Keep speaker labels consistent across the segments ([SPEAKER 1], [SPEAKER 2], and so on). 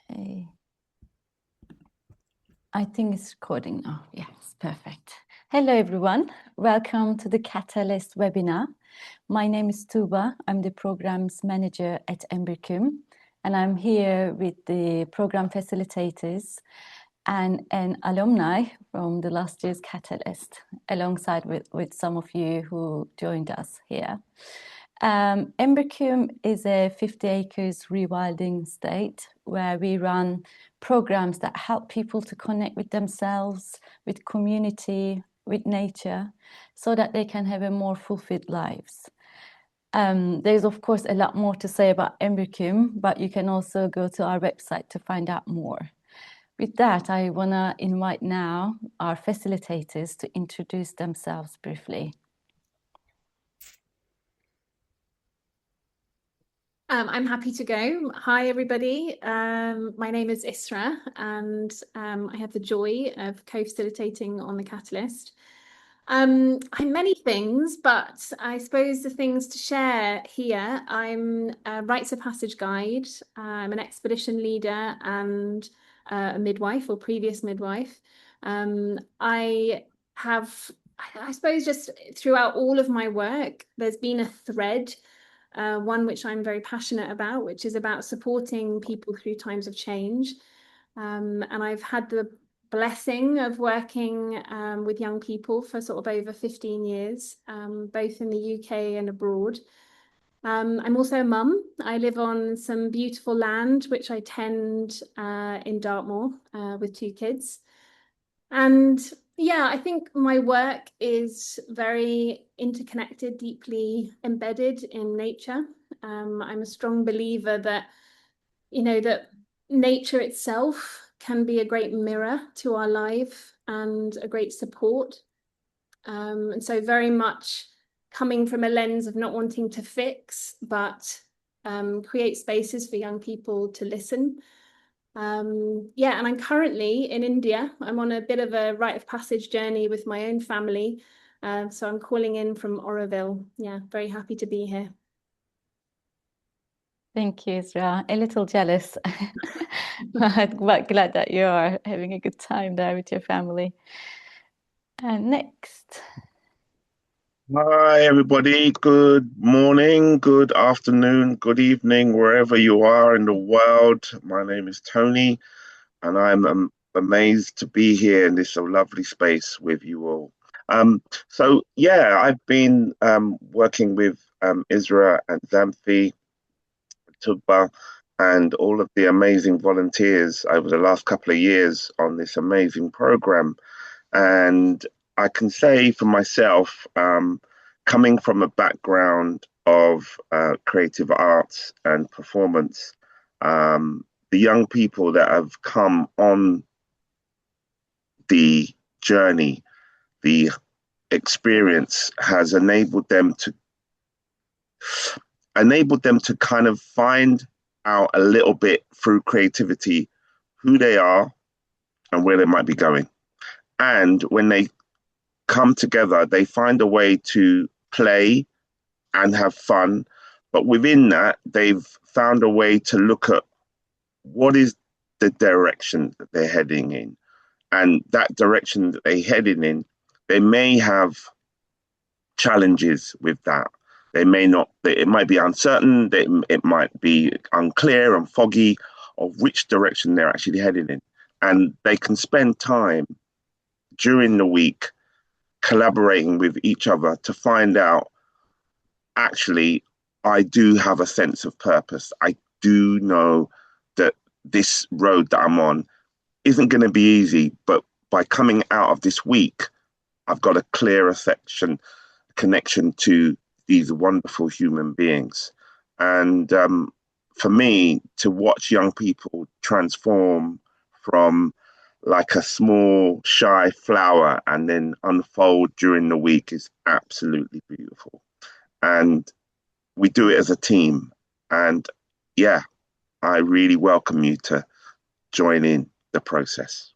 [SPEAKER 1] Okay. I think it's recording now. Yes, perfect. Hello, everyone. Welcome to the Catalyst webinar. My name is Tugba. I'm the Programmes Manager at Embercombe, and I'm here with the program facilitators and an alumni from the last year's Catalyst, alongside with some of you who joined us here. Embercombe is a 50 acres rewilding estate where we run programs that help people to connect with themselves, with community, with nature, so that they can have a more fulfilled lives. There's of course a lot more to say about Embercombe, but you can also go to our website to find out more. With that, I want to invite now our facilitators to introduce themselves briefly.
[SPEAKER 2] I'm happy to go. Hi, everybody. My name is Israh, and I have the joy of co-facilitating on the Catalyst. I'm many things, but I suppose the things to share here, I'm a rites of passage guide, I'm an expedition leader and a midwife or previous midwife. I suppose just throughout all of my work, there's been a thread, one which I'm very passionate about, which is about supporting people through times of change. And I've had the blessing of working with young people for sort of over 15 years, both in the UK and abroad. I'm also a mum. I live on some beautiful land, which I tend in Dartmoor with 2 kids. And yeah, I think my work is very interconnected, deeply embedded in nature. I'm a strong believer that, that nature itself can be a great mirror to our life and a great support. And so very much coming from a lens of not wanting to fix, but create spaces for young people to listen. Yeah, and I'm currently in India. I'm on a bit of a rite of passage journey with my own family. So I'm calling in from Oroville. Yeah, very happy to be here.
[SPEAKER 1] Thank you, Israh. A little jealous, but glad that you are having a good time there with your family. And next.
[SPEAKER 3] Hi, everybody. Good morning, good afternoon, good evening, wherever you are in the world. My name is Tony, and I'm amazed to be here in this lovely space with you all. So, yeah, I've been working with Israh and Xanthe, Tugba, and all of the amazing volunteers over the last couple of years on this amazing program. And I can say for myself, coming from a background of creative arts and performance, the young people that have come on the journey, the experience has enabled them to kind of find out a little bit through creativity who they are and where they might be going. And when they come together, they find a way to play and have fun. But within that, they've found a way to look at what is the direction that they're heading in. And that direction that they're heading in, they may have challenges with that. They may not, it might be uncertain, it might be unclear and foggy of which direction they're actually heading in. And they can spend time during the week collaborating with each other to find out, actually, I do have a sense of purpose. I do know that this road that I'm on isn't going to be easy, but by coming out of this week, I've got a clearer connection to these wonderful human beings. And for me, to watch young people transform from like a small, shy flower and then unfold during the week is absolutely beautiful. And we do it as a team. And yeah, I really welcome you to join in the process.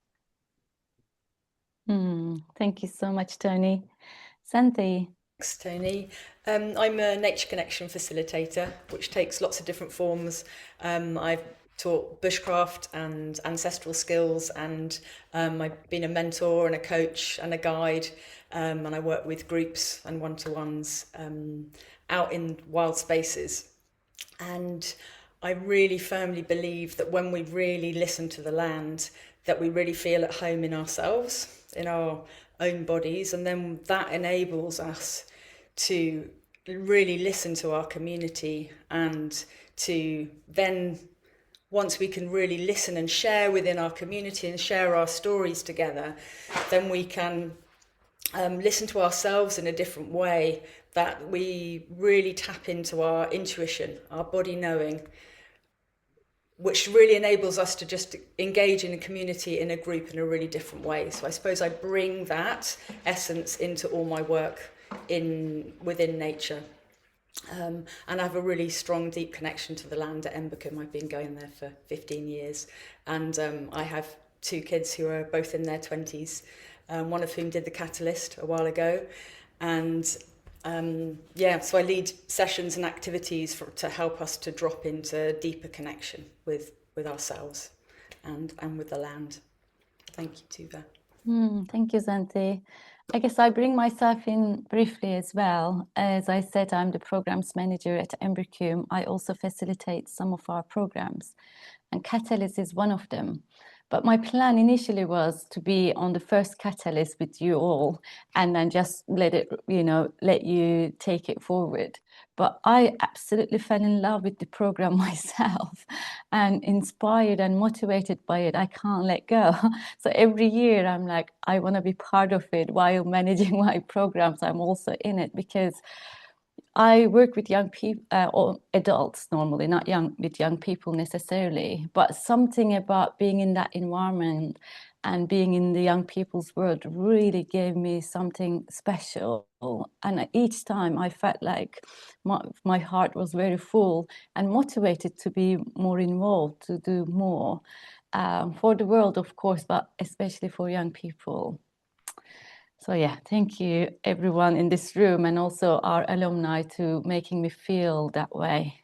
[SPEAKER 1] Thank you so much, Tony. Xanthe.
[SPEAKER 4] Thanks, Tony. I'm a Nature Connection facilitator, which takes lots of different forms. I've taught bushcraft and ancestral skills, and I've been a mentor and a coach and a guide, and I work with groups and one-to-ones out in wild spaces. And I really firmly believe that when we really listen to the land, that we really feel at home in ourselves, in our own bodies, and then that enables us to really listen to our community, and to then, once we can really listen and share within our community and share our stories together, then we can listen to ourselves in a different way, that we really tap into our intuition, our body knowing, which really enables us to just engage in a community, in a group, in a really different way. So I suppose I bring that essence into all my work within nature. And I have a really strong, deep connection to the land at Embercombe. I've been going there for 15 years. And I have 2 kids who are both in their 20s, one of whom did the Catalyst a while ago. And so I lead sessions and activities to help us to drop into deeper connection with ourselves and with the land. Thank you, Tugba.
[SPEAKER 1] Thank you, Xanthe. I guess I bring myself in briefly as well. As I said, I'm the Programmes Manager at Embercombe. I also facilitate some of our programs, and Catalyst is one of them. But my plan initially was to be on the first Catalyst with you all, and then just let you take it forward. But I absolutely fell in love with the program myself, and inspired and motivated by it. I can't let go. So every year I'm like, I want to be part of it while managing my programs. I'm also in it because I work with young people, or adults normally, not with young people necessarily, but something about being in that environment and being in the young people's world really gave me something special. And each time I felt like my heart was very full and motivated to be more involved, to do more for the world, of course, but especially for young people. So yeah, thank you everyone in this room, and also our alumni, to making me feel that way.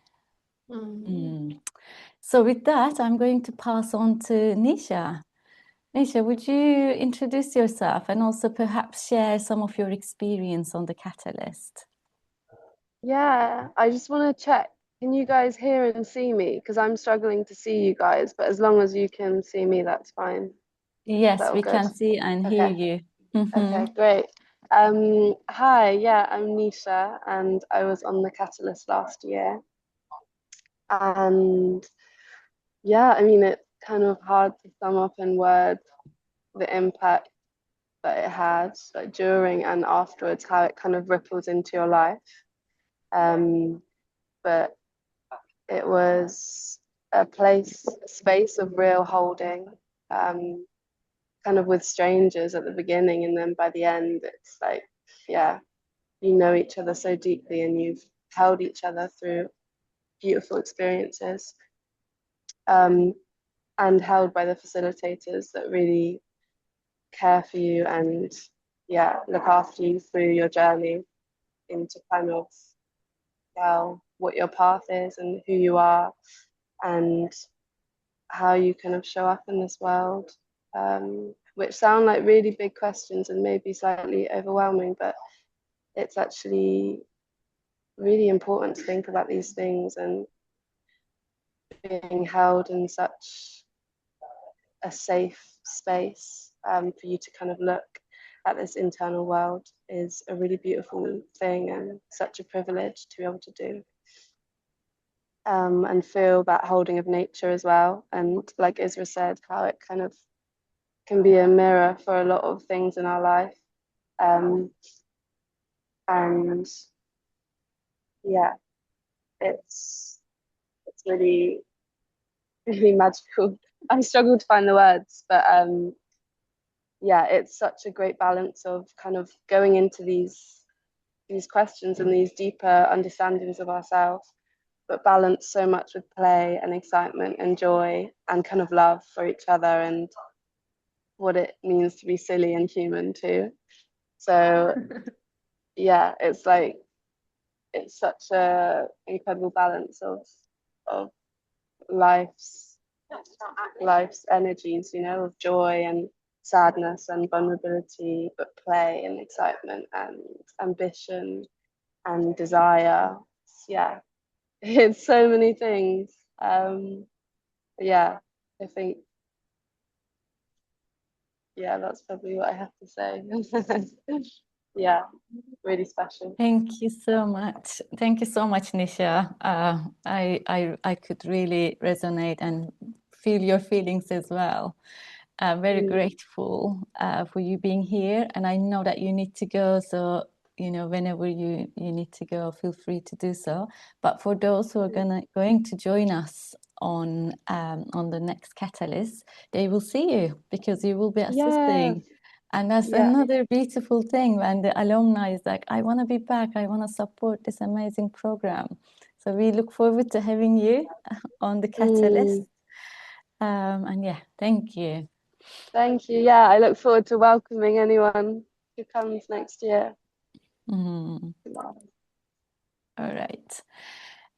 [SPEAKER 1] So with that, I'm going to pass on to Nisha. Nisha, would you introduce yourself and also perhaps share some of your experience on the Catalyst?
[SPEAKER 5] Yeah, I just want to check. Can you guys hear and see me? Because I'm struggling to see you guys, but as long as you can see me, that's fine.
[SPEAKER 1] Yes, we can see and hear you.
[SPEAKER 5] Okay, great. Hi, yeah, I'm Nisha, and I was on the Catalyst last year. And yeah, I mean, it's kind of hard to sum up in words the impact that it had, like during and afterwards, how it kind of ripples into your life. But it was a space of real holding, kind of with strangers at the beginning, and then by the end, it's like, yeah, you know each other so deeply, and you've held each other through beautiful experiences, and held by the facilitators that really care for you and, yeah, look after you through your journey into kind of, well, what your path is and who you are and how you kind of show up in this world, which sound like really big questions and maybe slightly overwhelming, but it's actually really important to think about these things, and being held in such a safe space for you to kind of look at this internal world is a really beautiful thing, and such a privilege to be able to do. And feel that holding of nature as well. And like Israh said, how it kind of can be a mirror for a lot of things in our life. And yeah, it's really, really magical. I struggle to find the words, but yeah, it's such a great balance of kind of going into these questions and these deeper understandings of ourselves, but balanced so much with play and excitement and joy and kind of love for each other and what it means to be silly and human too. So yeah, it's like, it's such a incredible balance of life's life's energies, of joy and sadness and vulnerability, but play and excitement and ambition and desire. Yeah, it's so many things. Yeah, I think, yeah, that's probably what I have to say. Yeah, really special.
[SPEAKER 1] Thank you so much. Thank you so much, Nisha. I could really resonate and feel your feelings as well. I'm very grateful for you being here, and I know that you need to go, so whenever you need to go, feel free to do so. But for those who are going to join us on the next Catalyst, they will see you because you will be assisting.
[SPEAKER 5] Yes.
[SPEAKER 1] And that's another beautiful thing when the alumni is like, I want to be back, I want to support this amazing program. So we look forward to having you on the Catalyst. And yeah, thank you.
[SPEAKER 5] Thank you. Yeah, I look forward to welcoming anyone who comes next year.
[SPEAKER 1] All right.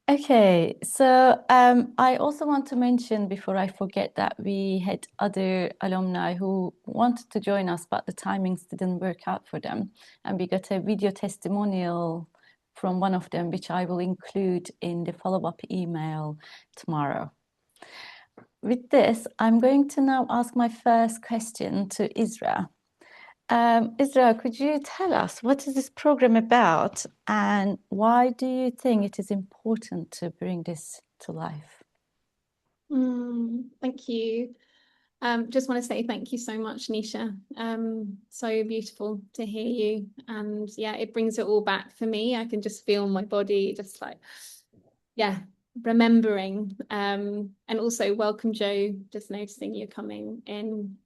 [SPEAKER 1] Okay, so I also want to mention before I forget that we had other alumni who wanted to join us, but the timings didn't work out for them. And we got a video testimonial from one of them, which I will include in the follow-up email tomorrow. With this, I'm going to now ask my first question to Israh. Israh, could you tell us what is this program about and why do you think it is important to bring this to life?
[SPEAKER 2] Thank you. Just want to say thank you so much, Nisha. So beautiful to hear you. And yeah, it brings it all back for me. I can just feel my body just like, yeah, remembering. And also welcome, Joe, just noticing you coming in.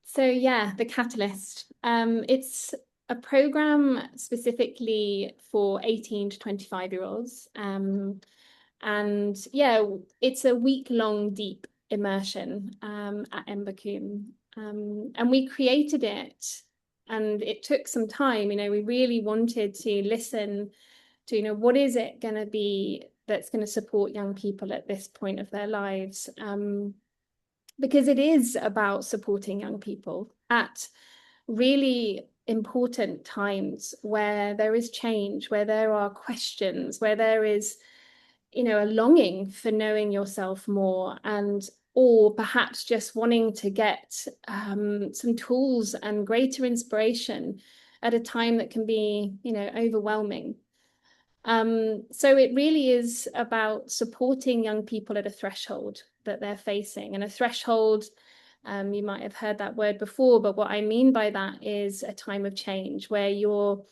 [SPEAKER 2] So yeah, the Catalyst. It's a program specifically for 18 to 25-year-olds. And yeah, it's a week-long deep immersion at Embercombe. And we created it, and it took some time. We really wanted to listen to, what is it going to be that's going to support young people at this point of their lives. Because it is about supporting young people at really important times where there is change, where there are questions, where there is, a longing for knowing yourself more, or perhaps just wanting to get some tools and greater inspiration at a time that can be, overwhelming. So it really is about supporting young people at a threshold that they're facing. And a threshold, you might have heard that word before, but what I mean by that is a time of change where you're,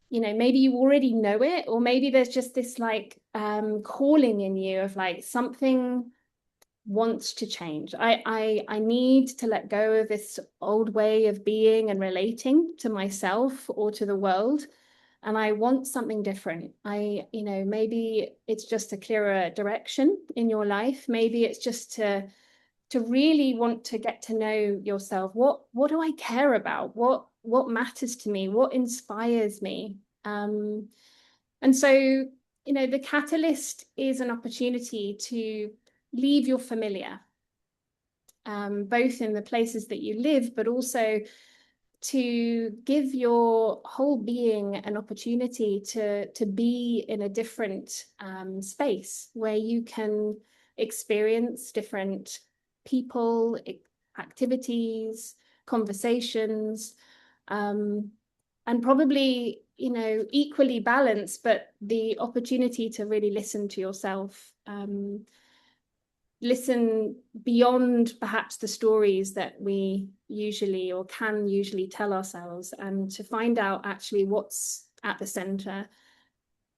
[SPEAKER 2] maybe you already know it, or maybe there's just this like calling in you of like something wants to change. I need to let go of this old way of being and relating to myself or to the world. And I want something different. Maybe it's just a clearer direction in your life. Maybe it's just to really want to get to know yourself. What do I care about? What matters to me? What inspires me? And so, the Catalyst is an opportunity to leave your familiar, both in the places that you live, but also to give your whole being an opportunity to be in a different space where you can experience different people, activities, conversations, and probably, equally balanced, but the opportunity to really listen to yourself, listen beyond perhaps the stories that we usually or can usually tell ourselves, and to find out actually what's at the center,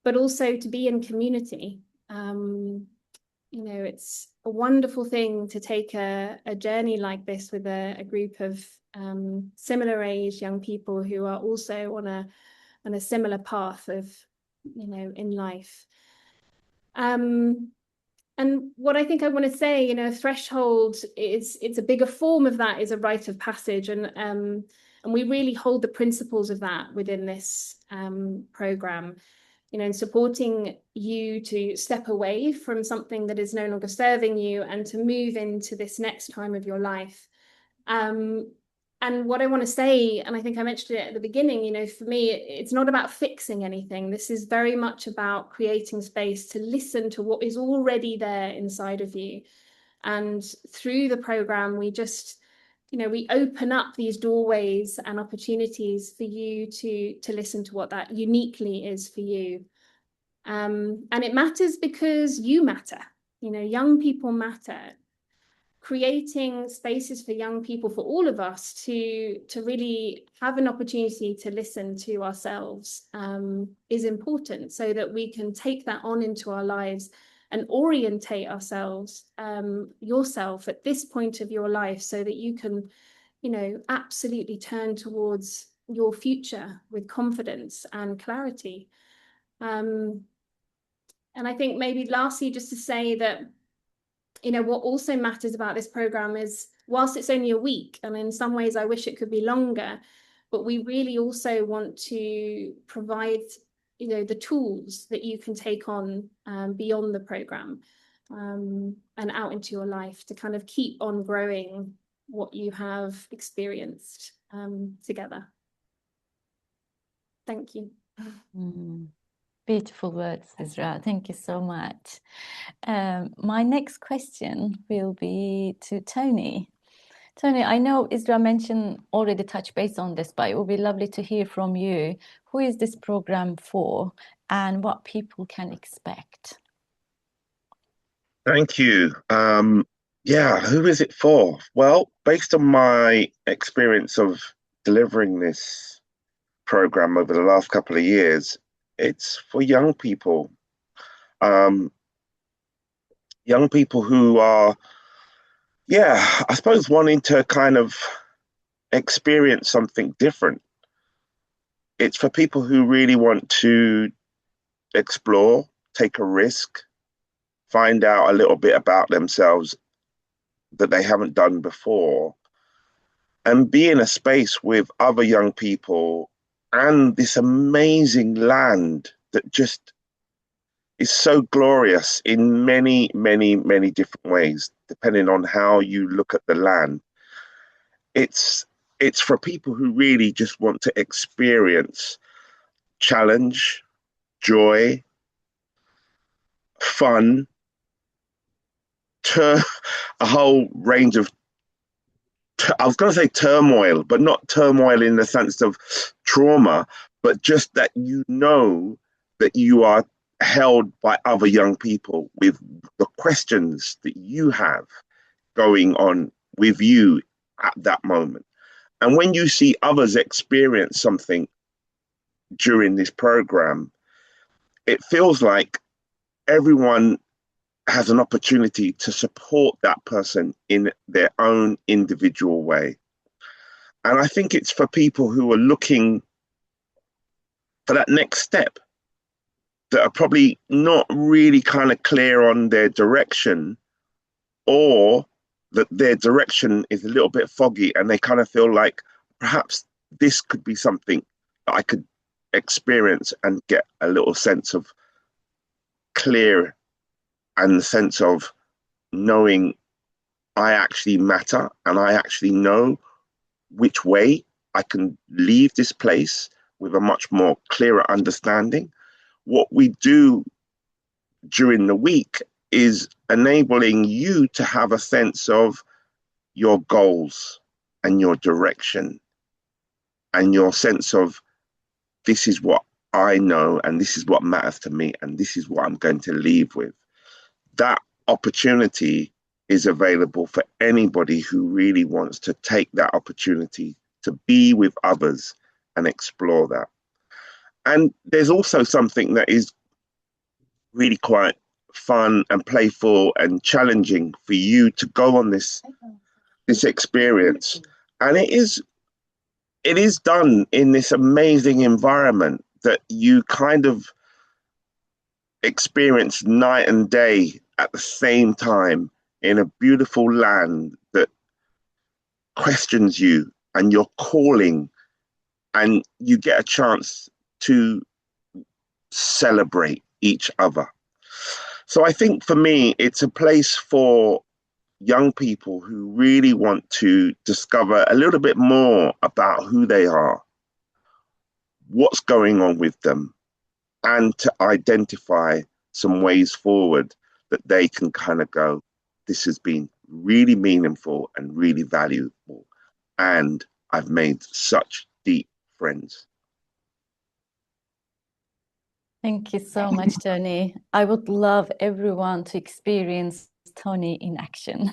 [SPEAKER 2] but also to be in community. It's a wonderful thing to take a journey like this with a group of similar age young people who are also on a similar path of, in life. And what I think I want to say, threshold it's a bigger form of that, is a rite of passage. And we really hold the principles of that within this program. and supporting you to step away from something that is no longer serving you and to move into this next time of your life. And what I want to say, and I think I mentioned it at the beginning, for me, it's not about fixing anything. This is very much about creating space to listen to what is already there inside of you. And through the program, we just, we open up these doorways and opportunities for you to listen to what that uniquely is for you. And it matters because you matter. Young people matter. Creating spaces for young people, for all of us to really have an opportunity to listen to ourselves is important, so that we can take that on into our lives and orientate ourselves, yourself at this point of your life, so that you can, absolutely turn towards your future with confidence and clarity. And I think maybe lastly, just to say that, what also matters about this program is, whilst it's only a week, and in some ways I wish it could be longer, but we really also want to provide, the tools that you can take on beyond the program and out into your life to kind of keep on growing what you have experienced together. Thank you.
[SPEAKER 1] Beautiful words, Israh. Thank you so much. My next question will be to Tony. Tony, I know Israh mentioned already touched base on this, but it would be lovely to hear from you. Who is this program for and what people can expect?
[SPEAKER 3] Thank you. Who is it for? Well, based on my experience of delivering this program over the last couple of years, it's for young people. Young people who are, I suppose, wanting to kind of experience something different. It's for people who really want to explore, take a risk, find out a little bit about themselves that they haven't done before, and be in a space with other young people and this amazing land that just is so glorious in many, many, many different ways, depending on how you look at the land. It's for people who really just want to experience challenge, joy, fun, a whole range of, I was going to say turmoil, but not turmoil in the sense of trauma, but just that that you are held by other young people with the questions that you have going on with you at that moment. And when you see others experience something during this program, it feels like everyone has an opportunity to support that person in their own individual way. And I think it's for people who are looking for that next step, that are probably not really kind of clear on their direction, or that their direction is a little bit foggy and they kind of feel like perhaps this could be something that I could experience and get a little sense of clear and the sense of knowing I actually matter and I actually know which way I can leave this place with a much more clearer understanding. What we do during the week is enabling you to have a sense of your goals and your direction and your sense of, this is what I know and this is what matters to me and this is what I'm going to leave with. That opportunity is available for anybody who really wants to take that opportunity to be with others and explore that. And there's also something that is really quite fun and playful and challenging for you to go on this experience. And it is done in this amazing environment that you kind of experience night and day at the same time, in a beautiful land that questions you and you're calling, and you get a chance to celebrate each other. So I think for me, it's a place for young people who really want to discover a little bit more about who they are, what's going on with them, and to identify some ways forward that they can kind of go, this has been really meaningful and really valuable. And I've made such deep friends.
[SPEAKER 1] Thank you so much, Tony. I would love everyone to experience Tony in action.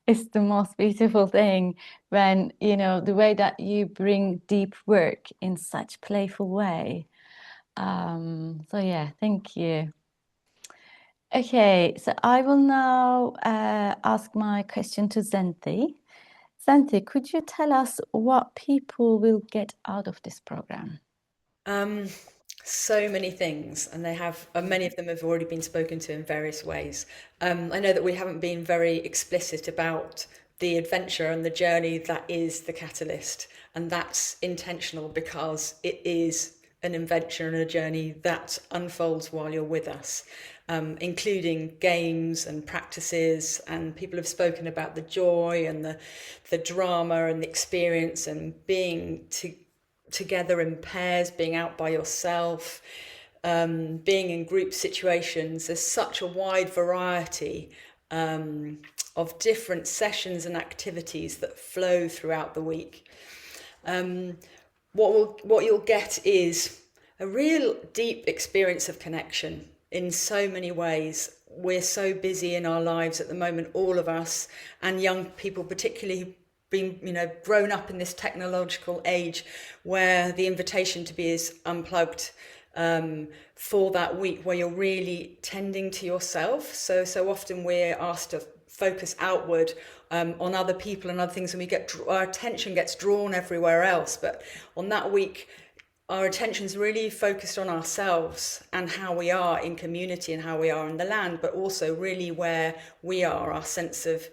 [SPEAKER 1] It's the most beautiful thing when, you know, the way that you bring deep work in such playful way. So yeah, thank you. Okay, so I will now ask my question to Xanthe. Xanthe, could you tell us what people will get out of this program?
[SPEAKER 4] So many things, and they have many of them have already been spoken to in various ways. I know that we haven't been very explicit about the adventure and the journey that is the Catalyst, and that's intentional because it is an adventure and a journey that unfolds while you're with us, including games and practices, and people have spoken about the joy and the drama and the experience and being together in pairs, being out by yourself, being in group situations. There's such a wide variety of different sessions and activities that flow throughout the week. What you'll get is a real deep experience of connection in so many ways. We're so busy in our lives at the moment, all of us, and young people particularly, been, you know, grown up in this technological age where the invitation to be is unplugged for that week where you're really tending to yourself. So often we're asked to focus outward on other people and other things, and our attention gets drawn everywhere else. But on that week, our attention's really focused on ourselves and how we are in community and how we are in the land, but also really where we are, our sense of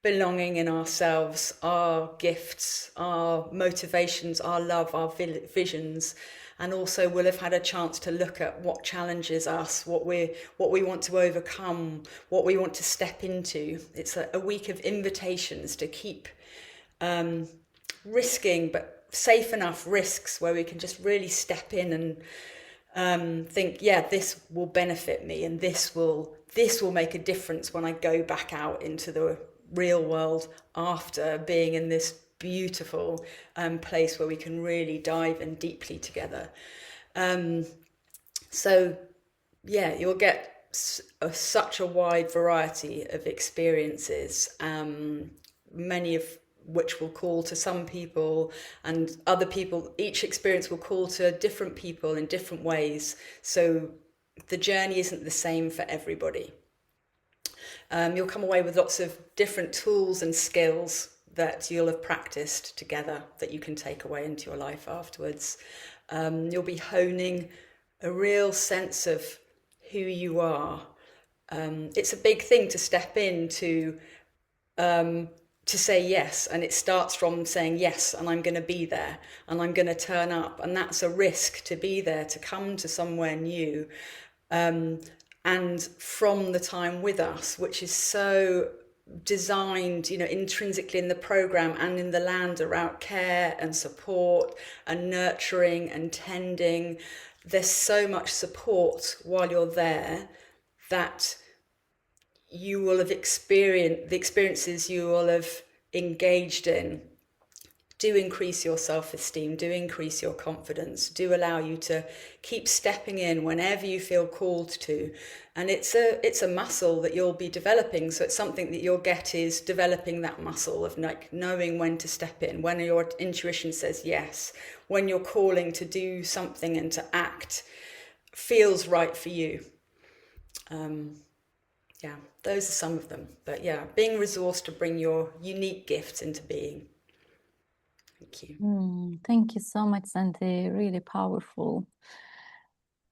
[SPEAKER 4] belonging in ourselves, our gifts, our motivations, our love, our visions. And also we'll have had a chance to look at what challenges us, what we want to overcome, what we want to step into. It's a week of invitations to keep risking, but safe enough risks where we can just really step in and think, yeah, this will benefit me, and this will make a difference when I go back out into the real world after being in this beautiful place where we can really dive in deeply together. So yeah, you'll get such a wide variety of experiences, many of which will call to some people, and other people, each experience will call to different people in different ways. So the journey isn't the same for everybody. You'll come away with lots of different tools and skills that you'll have practiced together that you can take away into your life afterwards. You'll be honing a real sense of who you are. It's a big thing to step into, to say yes, and it starts from saying yes, and I'm going to be there, and I'm going to turn up, and that's a risk to be there, to come to somewhere new. And from the time with us, which is so designed, you know, intrinsically in the program and in the land around care and support and nurturing and tending, there's so much support while you're there that you will have experienced, the experiences you will have engaged in do increase your self-esteem, do increase your confidence, do allow you to keep stepping in whenever you feel called to. And it's a muscle that you'll be developing. So it's something that you'll get is developing that muscle of like knowing when to step in, when your intuition says yes, when you're calling to do something and to act feels right for you. Yeah, those are some of them. But yeah, being resourced to bring your unique gifts into being. Thank you.
[SPEAKER 1] Thank you so much, Xanthe. Really powerful.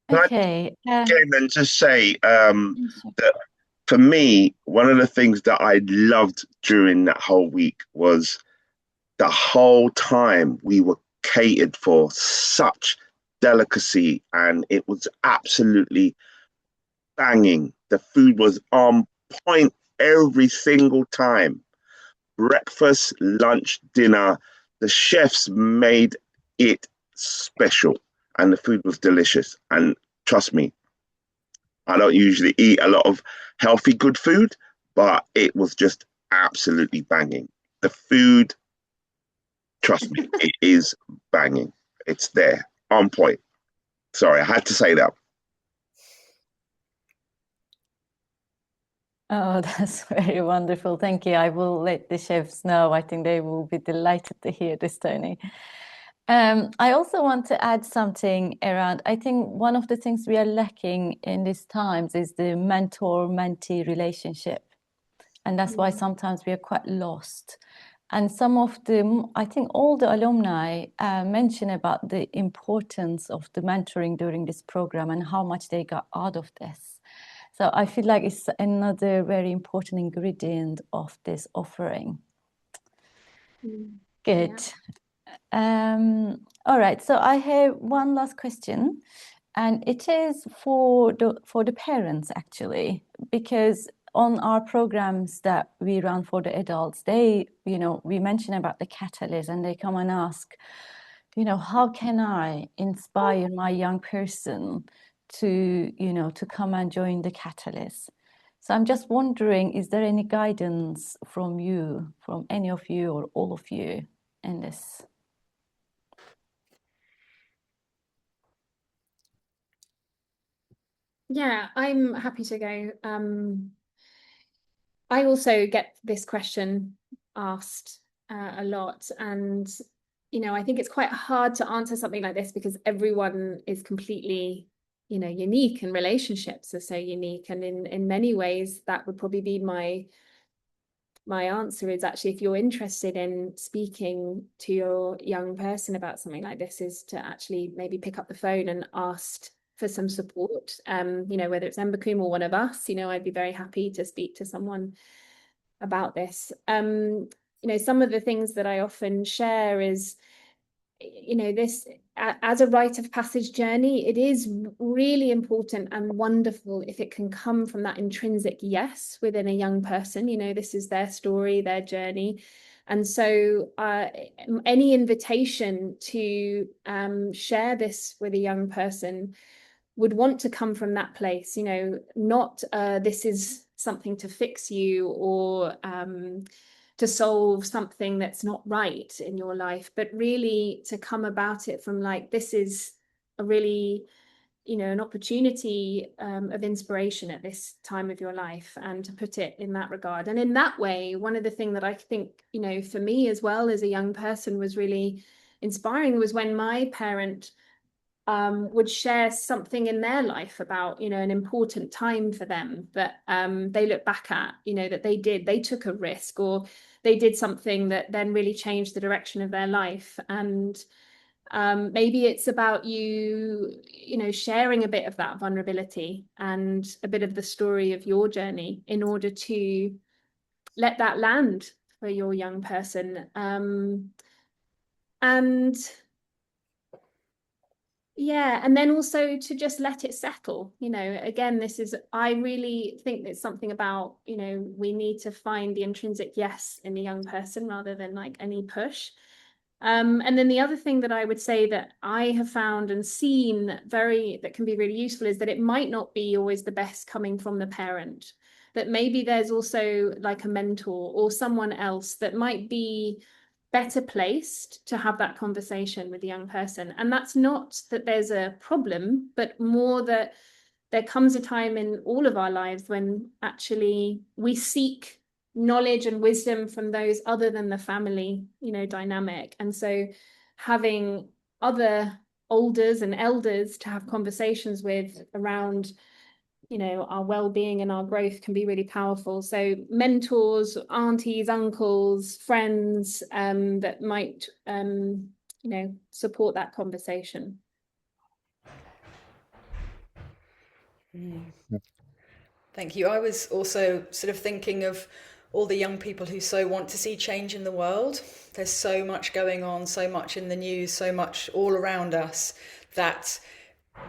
[SPEAKER 3] Can
[SPEAKER 1] Okay.
[SPEAKER 3] again, and just say that for me, one of the things that I loved during that whole week was the whole time we were catered for such delicacy, and it was absolutely banging. The food was on point every single time. Breakfast, lunch, dinner. The chefs made it special, and the food was delicious. And trust me, I don't usually eat a lot of healthy, good food, but it was just absolutely banging. The food, trust me, it is banging. It's there, on point. Sorry, I had to say that.
[SPEAKER 1] Oh, that's very wonderful. Thank you. I will let the chefs know. I think they will be delighted to hear this, Tony. I also want to add something around, I think one of the things we are lacking in these times is the mentor-mentee relationship. And that's why sometimes we are quite lost. And some of the, I think all the alumni mention about the importance of the mentoring during this program and how much they got out of this. So I feel like it's another very important ingredient of this offering. Good. All right, so I have one last question, and it is for the parents actually, because on our programs that we run for the adults, they, we mention about the catalyst, and they come and ask, how can I inspire my young person to, to come and join the catalyst? So I'm just wondering, is there any guidance from you, from any of you or all of you in this?
[SPEAKER 2] Yeah, I'm happy to go. I also get this question asked a lot, and I think it's quite hard to answer something like this because everyone is completely unique, and relationships are so unique, and in many ways that would probably be my answer is actually, if you're interested in speaking to your young person about something like this, is to actually maybe pick up the phone and ask for some support, whether it's Embercombe or one of us. I'd be very happy to speak to someone about this. Some of the things that I often share is, this as a rite of passage journey, it is really important and wonderful if it can come from that intrinsic yes within a young person. This is their story, their journey. And so any invitation to share this with a young person would want to come from that place, not this is something to fix you or to solve something that's not right in your life, but really to come about it from like, this is a really, an opportunity of inspiration at this time of your life, and to put it in that regard. And in that way, one of the things that I think, for me as well as a young person was really inspiring was when my parent would share something in their life about, an important time for them that they look back at, that they took a risk, or they did something that then really changed the direction of their life. And maybe it's about you sharing a bit of that vulnerability and a bit of the story of your journey in order to let that land for your young person. And yeah, and then also to just let it settle. Again, I really think it's something about, we need to find the intrinsic yes in the young person rather than like any push. And then the other thing that I would say that I have found and seen that can be really useful is that it might not be always the best coming from the parent, that maybe there's also like a mentor or someone else that might be better placed to have that conversation with the young person. And that's not that there's a problem, but more that there comes a time in all of our lives when actually we seek knowledge and wisdom from those other than the family, dynamic. And so having other elders and elders to have conversations with around our well-being and our growth can be really powerful. So mentors, aunties, uncles, friends that might support that conversation.
[SPEAKER 4] Thank you. I was also sort of thinking of all the young people who so want to see change in the world. There's so much going on, so much in the news, so much all around us. that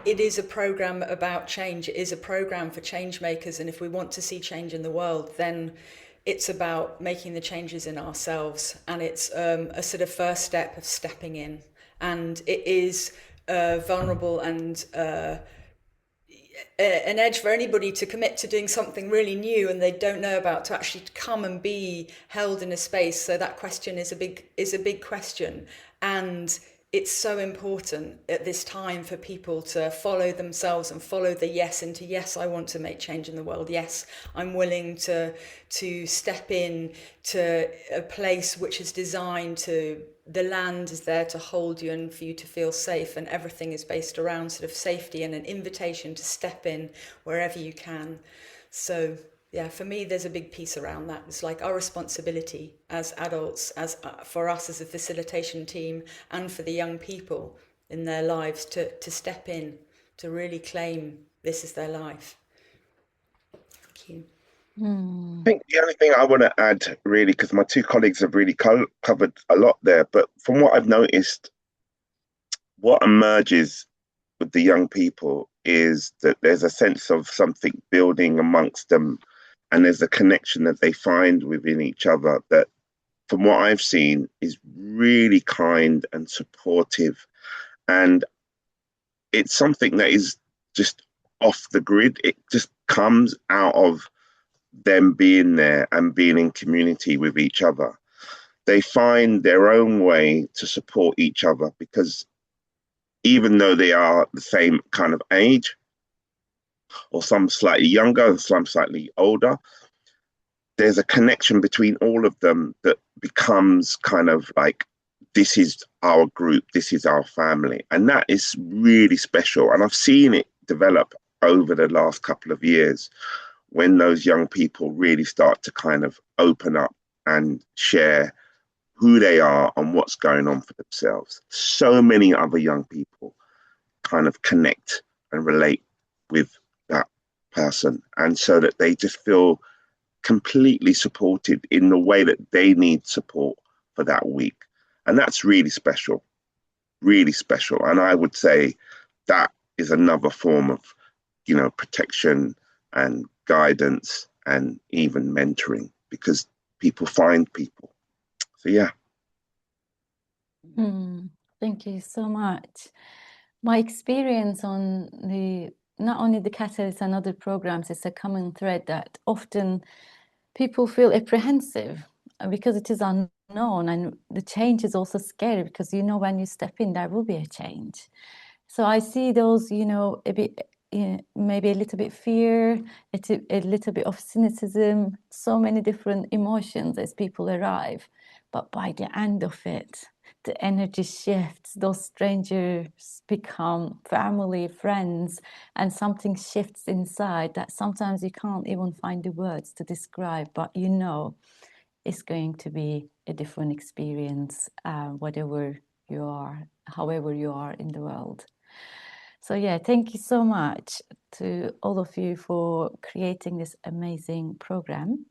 [SPEAKER 4] it is a program about change. It is a program for change makers. And if we want to see change in the world, then it's about making the changes in ourselves. And it's a sort of first step of stepping in. And it is vulnerable and an edge for anybody to commit to doing something really new and they don't know about, to actually come and be held in a space. So that question is a big question, and it's so important at this time for people to follow themselves and follow the yes into, yes, I want to make change in the world. Yes, I'm willing to step in to a place which is designed to, the land is there to hold you and for you to feel safe, and everything is based around sort of safety and an invitation to step in wherever you can. So yeah, for me, there's a big piece around that. It's like our responsibility as adults, as for us as a facilitation team, and for the young people in their lives to step in, to really claim this is their life. Thank you.
[SPEAKER 3] I think the only thing I want to add, really, because my two colleagues have really covered a lot there, but from what I've noticed, what emerges with the young people is that there's a sense of something building amongst them, and there's a connection that they find within each other that, from what I've seen, is really kind and supportive. And it's something that is just off the grid. It just comes out of them being there and being in community with each other. They find their own way to support each other, because even though they are the same kind of age, or some slightly younger and some slightly older, there's a connection between all of them that becomes kind of like, this is our group, this is our family. And that is really special. And I've seen it develop over the last couple of years, when those young people really start to kind of open up and share who they are and what's going on for themselves. So many other young people kind of connect and relate with that person, and so that they just feel completely supported in the way that they need support for that week. And that's really special, really special. And I would say that is another form of, protection and guidance and even mentoring, because people find people. So yeah.
[SPEAKER 1] Thank you so much. My experience on not only the Catalyst and other programs, it's a common thread that often people feel apprehensive because it is unknown, and the change is also scary because when you step in, there will be a change. So I see those, a bit, maybe a little bit fear, a little bit of cynicism, so many different emotions as people arrive. But by the end of it, the energy shifts, those strangers become family, friends, and something shifts inside that sometimes you can't even find the words to describe, but it's going to be a different experience, whatever you are, however you are in the world. So yeah, thank you so much to all of you for creating this amazing program.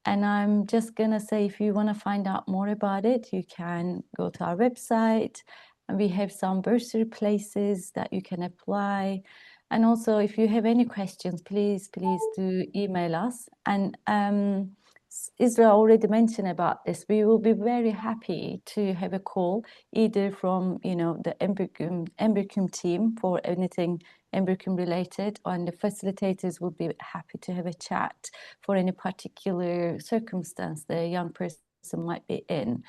[SPEAKER 1] And I'm just going to say, if you want to find out more about it, you can go to our website, and we have some bursary places that you can apply. And also, if you have any questions, please do email us. And Israh already mentioned about this. We will be very happy to have a call, either from the Embercombe team for anything Embercombe related, and the facilitators will be happy to have a chat for any particular circumstance the young person might be in.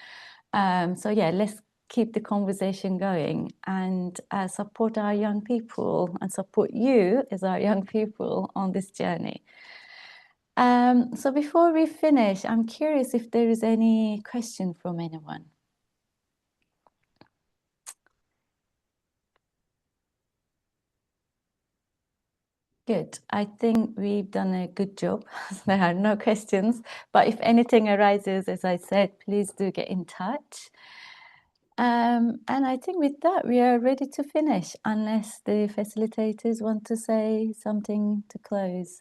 [SPEAKER 1] So yeah, let's keep the conversation going and support our young people and support you as our young people on this journey. So before we finish, I'm curious if there is any question from anyone. Good. I think we've done a good job. There are no questions, but if anything arises, as I said, please do get in touch. And I think with that, we are ready to finish, unless the facilitators want to say something to close.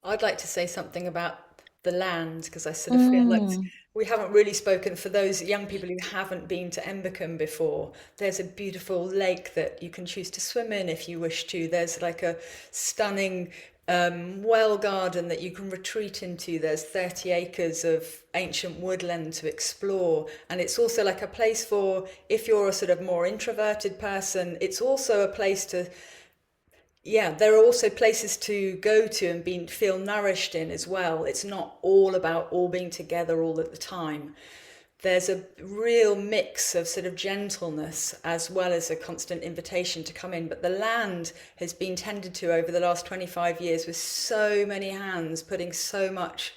[SPEAKER 4] I'd like to say something about the land, because I sort of feel like We haven't really spoken for those young people who haven't been to Embercombe before. There's a beautiful lake that you can choose to swim in if you wish to. There's like a stunning well garden that you can retreat into. There's 30 acres of ancient woodland to explore. And it's also like a place for, if you're a sort of more introverted person, it's also a place to, yeah, there are also places to go to and feel nourished in as well. It's not all about all being together all at the time. There's a real mix of sort of gentleness as well as a constant invitation to come in. But the land has been tended to over the last 25 years with so many hands putting so much,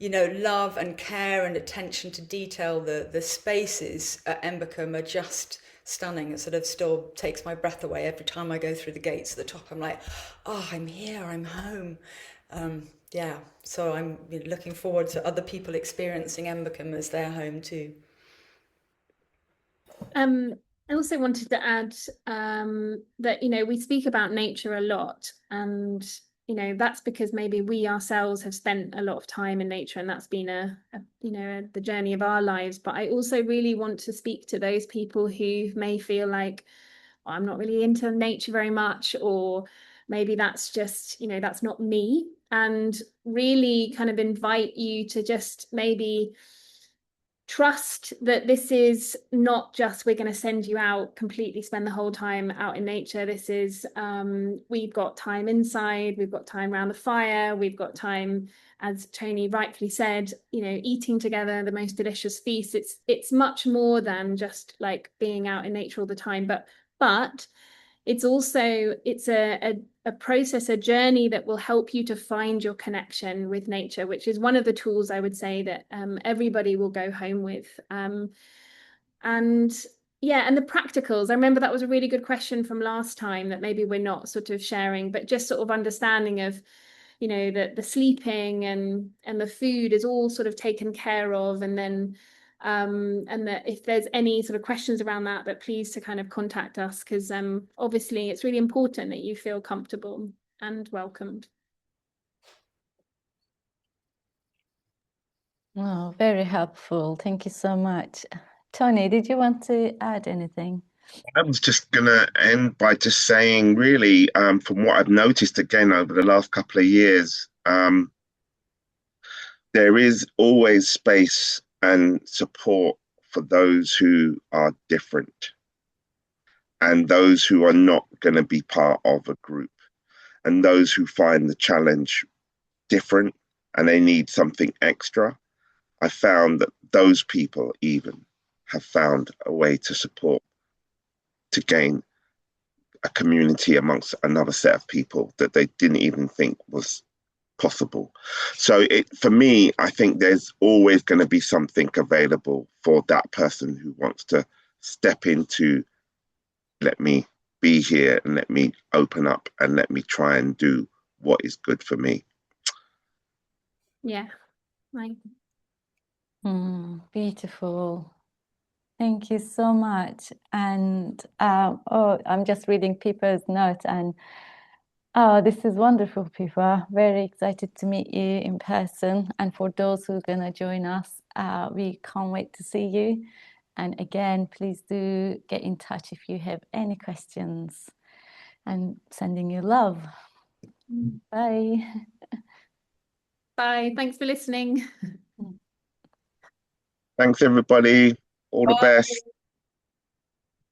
[SPEAKER 4] love and care and attention to detail. The spaces at Embercombe are just stunning. It sort of still takes my breath away every time I go through the gates at the top. I'm like, oh, I'm here, I'm home. Yeah, so I'm looking forward to other people experiencing Embercombe as their home too.
[SPEAKER 2] I also wanted to add that, we speak about nature a lot, and that's because maybe we ourselves have spent a lot of time in nature, and that's been the journey of our lives. But I also really want to speak to those people who may feel like, oh, I'm not really into nature very much, or maybe that's just, that's not me, and really kind of invite you to just maybe trust that this is not just we're going to send you out, completely spend the whole time out in nature. This is we've got time inside, we've got time around the fire, we've got time, as Tony rightfully said, eating together the most delicious feast. It's much more than just like being out in nature all the time, but it's also a process, a journey that will help you to find your connection with nature, which is one of the tools I would say that everybody will go home with. And yeah, and the practicals. I remember that was a really good question from last time that maybe we're not sort of sharing, but just sort of understanding of, the sleeping and the food is all sort of taken care of, and then and that if there's any sort of questions around that, but please to kind of contact us, because obviously it's really important that you feel comfortable and welcomed.
[SPEAKER 1] Oh, very helpful. Thank you so much. Tony, did you want to add anything?
[SPEAKER 3] I was just going to end by just saying, really, from what I've noticed again over the last couple of years, there is always space and support for those who are different and those who are not going to be part of a group, and those who find the challenge different and they need something extra. I found that those people even have found a way to support, to gain a community amongst another set of people that they didn't even think was possible. So for me, I think there's always going to be something available for that person who wants to step into, let me be here and let me open up and let me try and do what is good for me.
[SPEAKER 2] Yeah, right.
[SPEAKER 1] Beautiful. Thank you so much. And I'm just reading people's notes, and this is wonderful, people. Very excited to meet you in person. And for those who are going to join us, we can't wait to see you. And again, please do get in touch if you have any questions. And sending you love. Bye.
[SPEAKER 2] Bye. Thanks for listening.
[SPEAKER 3] Thanks, everybody. All the best.